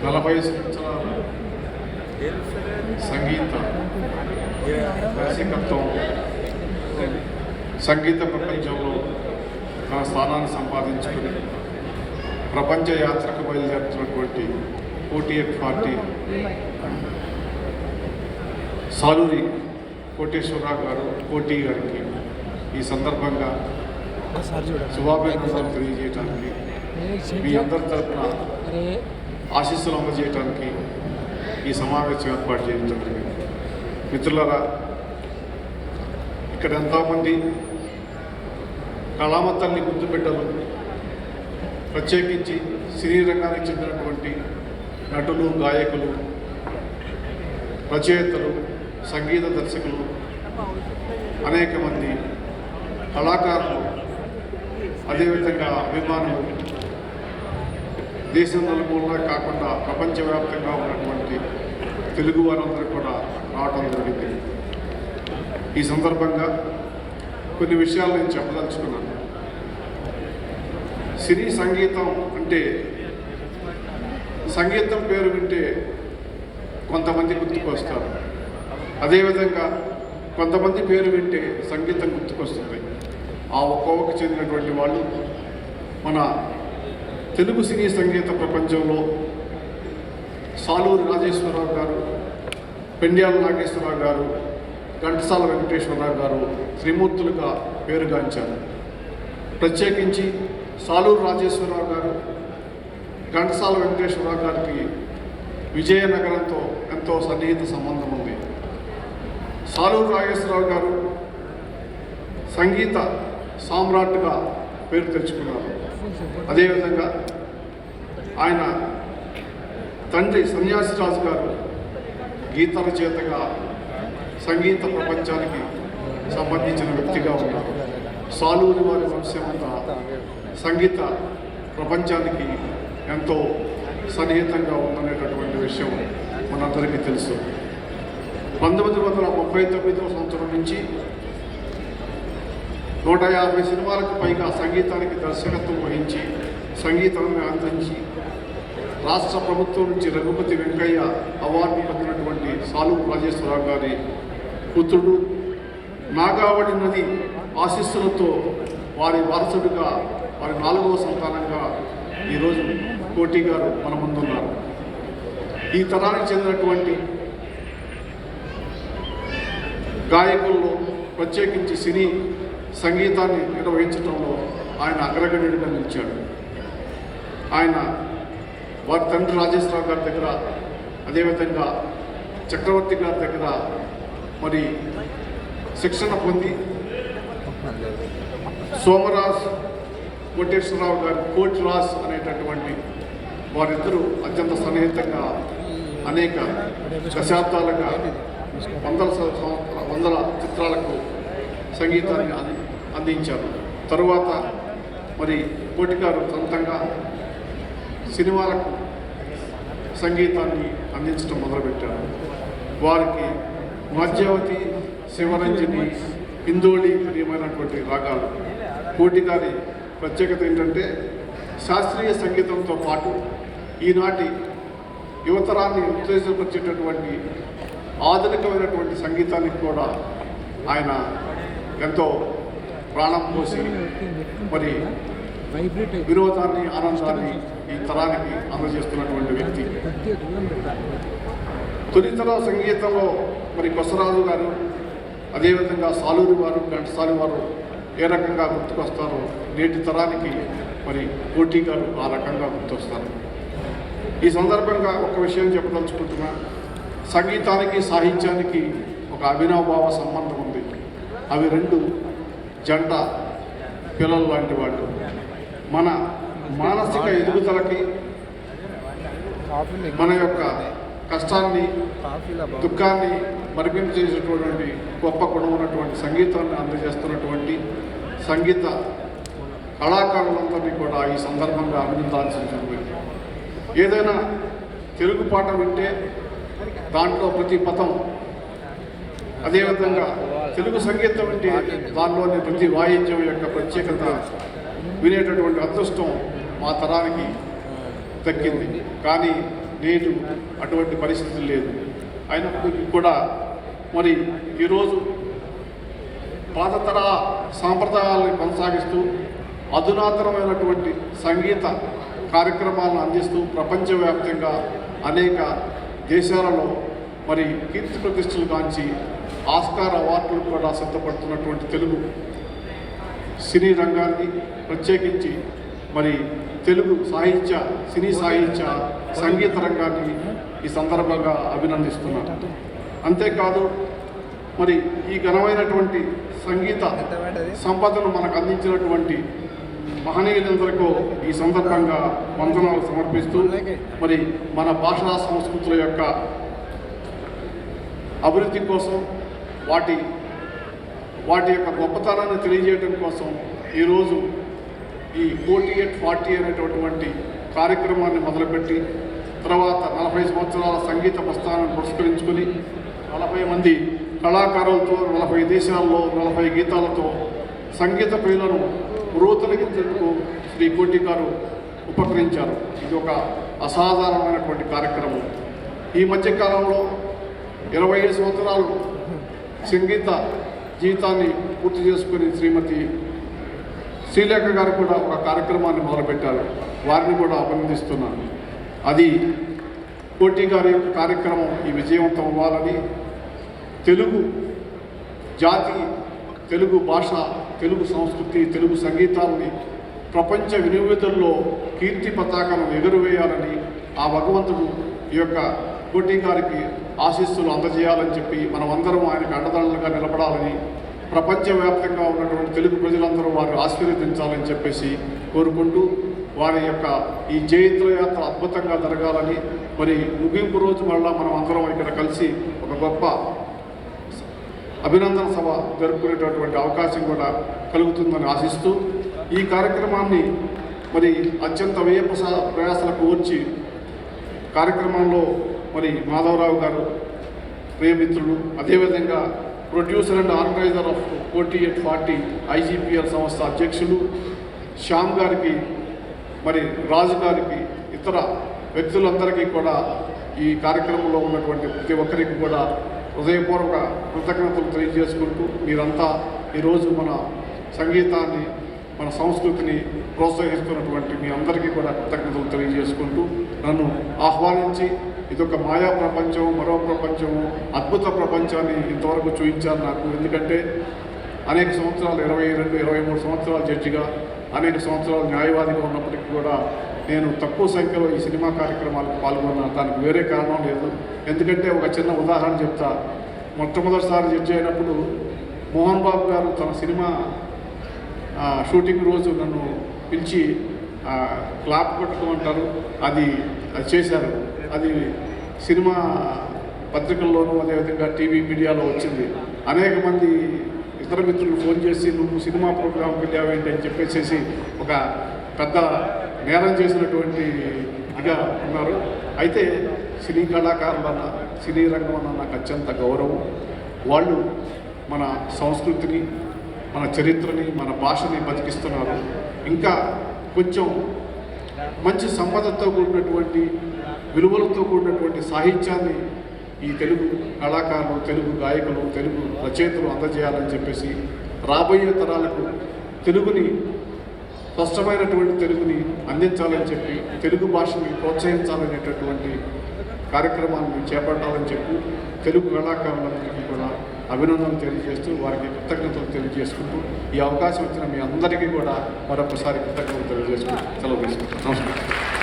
40 సంవత్సరాల సంగీత దర్శకత్వం సంగీత ప్రపంచంలో తన స్థానాన్ని సంపాదించుకుని ప్రపంచ యాత్రకు బయలుదేరుతున్నటువంటి కోటియట్ పార్టీ సాలూరి కోటేశ్వరరావు గారు కోటి గారికి ఈ సందర్భంగా శుభాభినందనలు తెలియజేయడానికి మీ అందరి తరఫున ఆశీస్సులు అందజేయడానికి ఈ సమావేశం ఏర్పాటు చేయడం జరిగింది. మిత్రులారా, ఇక్కడ ఎంతోమంది కళామ తల్లి ముద్దు బిడ్డలు, ప్రత్యేకించి సినీ రంగానికి చెందినటువంటి నటులు, గాయకులు, రచయితలు, సంగీత దర్శకులు, అనేక మంది కళాకారులు, అదేవిధంగా అభిమానులు దేశం నలుమూలలా కాకుండా ప్రపంచవ్యాప్తంగా ఉన్నటువంటి తెలుగు వారందరూ కూడా రావడం జరిగింది. ఈ సందర్భంగా కొన్ని విషయాలు నేను చెప్పదలుచుకున్నాను. సినీ సంగీతం అంటే సంగీతం పేరు వింటే కొంతమంది గుర్తుకొస్తారు, అదేవిధంగా కొంతమంది పేరు వింటే సంగీతం గుర్తుకొస్తుంది. ఆ ఒక్కొక్కకి చెందినటువంటి వాళ్ళు మన తెలుగు సినీ సంగీత ప్రపంచంలో సాలూరి రాజేశ్వరరావు గారు, పెండ్యాల నాగేశ్వరరావు గారు, ఘంటసాల వెంకటేశ్వరరావు గారు త్రిమూర్తులుగా పేరుగాంచారు. ప్రత్యేకించి సాలూరి రాజేశ్వరరావు గారు, ఘంటసాల వెంకటేశ్వరరావు గారికి విజయనగరంతో ఎంతో సన్నిహిత సంబంధం ఉంది. సాలూరి రాజేశ్వరరావు గారు సంగీత సామ్రాట్గా పేరు తెచ్చుకున్నారు. అదేవిధంగా ఆయన తండ్రి సన్యాసిరాజు గారు గీత రచయితగా సంగీత ప్రపంచానికి సంబంధించిన వ్యక్తిగా ఉన్నారు. సాలూరి వారి వంశమంతా సంగీత ప్రపంచానికి ఎంతో సన్నిహితంగా ఉందనేటటువంటి విషయం మనందరికీ తెలుసు. 1939వ సంవత్సరం నుంచి 150 సినిమాలకు పైగా సంగీతానికి దర్శకత్వం వహించి సంగీతాన్ని అందించి రాష్ట్ర ప్రభుత్వం నుంచి రఘుపతి వెంకయ్య అవార్డు పొందినటువంటి సాలూరి రాజేశ్వరరావు గారి పుత్రుడు, నాగావళి నది ఆశీస్సులతో వారి వారసుడిగా, వారి 4వ సంతానంగా ఈరోజు కోటి గారు మన ముందున్నారు. ఈ తరానికి చెందినటువంటి గాయకుల్లో ప్రత్యేకించి సినీ సంగీతాన్ని నిర్వహించడంలో ఆయన అగ్రగణ్యుడిగా నిలిచాడు. ఆయన వారి తండ్రి రాజేశ్వరరావు గారి దగ్గర, అదేవిధంగా చక్రవర్తి గారి దగ్గర మరి శిక్షణ పొంది సోమరాజ్ కోటేశ్వరరావు గారి కోటిరాజ్ అనేటటువంటి వారిద్దరూ అత్యంత సన్నిహితంగా అనేక దశాబ్దాలుగా వందల చిత్రాలకు సంగీతాన్ని అందించారు. తరువాత మరి కోటి గారు సొంతంగా సినిమాలకు సంగీతాన్ని అందించడం మొదలుపెట్టారు. వారికి మధ్యవతి, శివరంజని, హిందోళి ప్రియమైనటువంటి రాగాలు. కోటి గారి ప్రత్యేకత ఏంటంటే శాస్త్రీయ సంగీతంతో పాటు ఈనాటి యువతరాన్ని ఉత్తేజపరిచేటటువంటి ఆధునికమైనటువంటి సంగీతానికి కూడా ఆయన ఎంతో ప్రాణం పోసి మరి వినోదాన్ని, ఆనందాన్ని ఈ తరానికి అందజేస్తున్నటువంటి వ్యక్తి. తొలితర సంగీతంలో మరి కొసరాజు గారు, అదేవిధంగా సాలూరి వారు, ఘంటసాలి వారు ఏ రకంగా గుర్తుకొస్తారో నేటి తరానికి మరి కోటి గారు ఆ రకంగా గుర్తొస్తారు. ఈ సందర్భంగా ఒక విషయం చెప్పదలుచుకుంటున్నా. సంగీతానికి, సాహిత్యానికి ఒక అవినాభావ సంబంధం ఉంది. అవి రెండు జంట పిల్లలు లాంటి వాళ్ళు. మన మానసిక ఎదుగుదలకి, మన యొక్క కష్టాన్ని, దుఃఖాన్ని మరిపింపు చేసేటటువంటి గొప్ప గుణం ఉన్నటువంటి సంగీతాన్ని అందజేస్తున్నటువంటి సంగీత కళాకారులందరినీ కూడా ఈ సందర్భంగా అభినందించాల్సింది. ఏదైనా తెలుగు పాట వింటే దాంట్లో ప్రతి పదం, అదేవిధంగా తెలుగు సంగీతం అంటే దానిలోని ప్రతి వాయిద్యం యొక్క ప్రత్యేకత వినేటటువంటి అదృష్టం మా తరానికి దక్కింది. కానీ నేడు అటువంటి పరిస్థితి లేదు. అయినప్పటికీ కూడా మరి ఈరోజు పాతతర సాంప్రదాయాలను కొనసాగిస్తూ అధునాతనమైనటువంటి సంగీత కార్యక్రమాలను అందిస్తూ ప్రపంచవ్యాప్తంగా అనేక దేశాలలో మరి కీర్తి ప్రతిష్టలు కాంచి ఆస్కార్ అవార్డులు కూడా సిద్ధపడుతున్నటువంటి తెలుగు సినీ రంగాన్ని ప్రత్యేకించి మరి తెలుగు సాహిత్య సినీ సాహిత్య సంగీత రంగాన్ని ఈ సందర్భంగా అభినందిస్తున్నాను. అంతేకాదు మరి ఈ ఘనమైనటువంటి సంగీత సంపదను మనకు అందించినటువంటి మహనీయులందరికీ ఈ సందర్భంగా వందనాలు సమర్పిస్తూ మరి మన భాషా సంస్కృతుల యొక్క అభివృద్ధి కోసం వాటి యొక్క గొప్పతనాన్ని తెలియజేయడం కోసం ఈరోజు ఈ 4840 అనేటటువంటి కార్యక్రమాన్ని మొదలుపెట్టి తర్వాత 40 సంవత్సరాల సంగీత ప్రస్థానాన్ని పురస్కరించుకొని 40 మంది కళాకారులతో 40 దేశాల్లో 40 గీతాలతో సంగీత ప్రియులను పురోతలించేందుకు శ్రీ కోటి గారు ఉపకరించారు. ఇది ఒక అసాధారణమైనటువంటి కార్యక్రమం. ఈ మధ్యకాలంలో 25 సంవత్సరాలు సంగీత జీవితాన్ని పూర్తి చేసుకుని శ్రీమతి శ్రీలేఖ గారు కూడా ఒక కార్యక్రమాన్ని మొదలుపెట్టారు. వారిని కూడా అభినందిస్తున్నాను. అది కోటి గారి యొక్క కార్యక్రమం ఈ విజయవంతం అవ్వాలని తెలుగు జాతి, తెలుగు భాష, తెలుగు సంస్కృతి, తెలుగు సంగీతాలని ప్రపంచ వినియోగంలో కీర్తి పతాకను ఎగురవేయాలని ఆ భగవంతుడు ఈ యొక్క కోటి గారికి ఆశీస్సులు అందజేయాలని చెప్పి మనమందరం ఆయనకు అండదండలుగా నిలబడాలని, ప్రపంచవ్యాప్తంగా ఉన్నటువంటి తెలుగు ప్రజలందరూ వారు ఆశీర్వదించాలని చెప్పేసి కోరుకుంటూ వారి యొక్క ఈ జయంతుల యాత్ర అద్భుతంగా జరగాలని, మరి ముగింపు రోజు మళ్ళా మనం అందరం ఇక్కడ కలిసి ఒక గొప్ప అభినందన సభ జరుపుకునేటటువంటి అవకాశం కూడా కలుగుతుందని ఆశిస్తూ ఈ కార్యక్రమాన్ని మరి అత్యంత వ్యయ ప్రయాసాలకు వచ్చి కార్యక్రమంలో మరి మాధవరావు గారు ప్రియమిత్రులు, అదేవిధంగా ప్రొడ్యూసర్ అండ్ ఆర్గనైజర్ ఆఫ్ 4840 ఐజీపీఎల్ సంస్థ అధ్యక్షులు శ్యామ్ గారికి, మరి రాజు గారికి, ఇతర వ్యక్తులందరికీ కూడా ఈ కార్యక్రమంలో ఉన్నటువంటి ప్రతి ఒక్కరికి కూడా హృదయపూర్వక కృతజ్ఞతలు తెలియజేసుకుంటూ మీరంతా ఈరోజు మన సంగీతాన్ని, మన సంస్కృతిని ప్రోత్సహిస్తున్నటువంటి మీ అందరికీ కూడా కృతజ్ఞతలు తెలియజేసుకుంటూ నన్ను ఆహ్వానించి ఇదొక మాయా ప్రపంచం, మరో ప్రపంచము, అద్భుత ప్రపంచాన్ని ఇంతవరకు చూపించారు నాకు. ఎందుకంటే అనేక సంవత్సరాలు 22-23 సంవత్సరాల జడ్జిగా, అనేక సంవత్సరాలు న్యాయవాదిగా ఉన్నప్పటికీ కూడా నేను తక్కువ సంఖ్యలో ఈ సినిమా కార్యక్రమాలకు పాల్గొన్నాను. దానికి వేరే కారణం లేదు. ఎందుకంటే ఒక చిన్న ఉదాహరణ చెప్తా. మొట్టమొదటిసారి జడ్జి అయినప్పుడు మోహన్ బాబు గారు తన సినిమా షూటింగ్ రోజు నన్ను పిలిచి క్లాప్ కొట్టుకోమంటారు, అది చేశారు. అది సినిమా పత్రికల్లోనూ అదేవిధంగా టీవీ మీడియాలో వచ్చింది. అనేక మంది ఇతర మిత్రులు ఫోన్ చేసి నువ్వు సినిమా ప్రోగ్రాంకి వెళ్ళావేంటి అని చెప్పేసి ఒక పెద్ద నేరం చేసినటువంటి ఇదిగా ఉన్నారు. అయితే సినీ కళాకారులన్న, సినీ రంగం అన్న నాకు అత్యంత గౌరవం. వాళ్ళు మన సంస్కృతిని, మన చరిత్రని, మన భాషని బతికిస్తున్నారు. ఇంకా కొంచెం మంచి సంపదతో కూడినటువంటి, విలువలతో కూడినటువంటి సాహిత్యాన్ని ఈ తెలుగు కళాకారులు, తెలుగు గాయకులు, తెలుగు రచయితలు అందజేయాలని చెప్పేసి రాబోయే తరాలకు తెలుగుని, స్పష్టమైనటువంటి తెలుగుని అందించాలని చెప్పి తెలుగు భాషని ప్రోత్సహించాలనేటటువంటి కార్యక్రమాలను చేపట్టాలని చెప్పి తెలుగు కళాకారులందరికీ కూడా అభినందనలు తెలియజేస్తూ వారికి కృతజ్ఞతలు తెలియజేసుకుంటూ ఈ అవకాశం ఇచ్చిన మీ అందరికీ కూడా మరొకసారి కృతజ్ఞతలు తెలియజేసుకుంటూ సెలవు తీసుకుంటాం. నమస్కారం.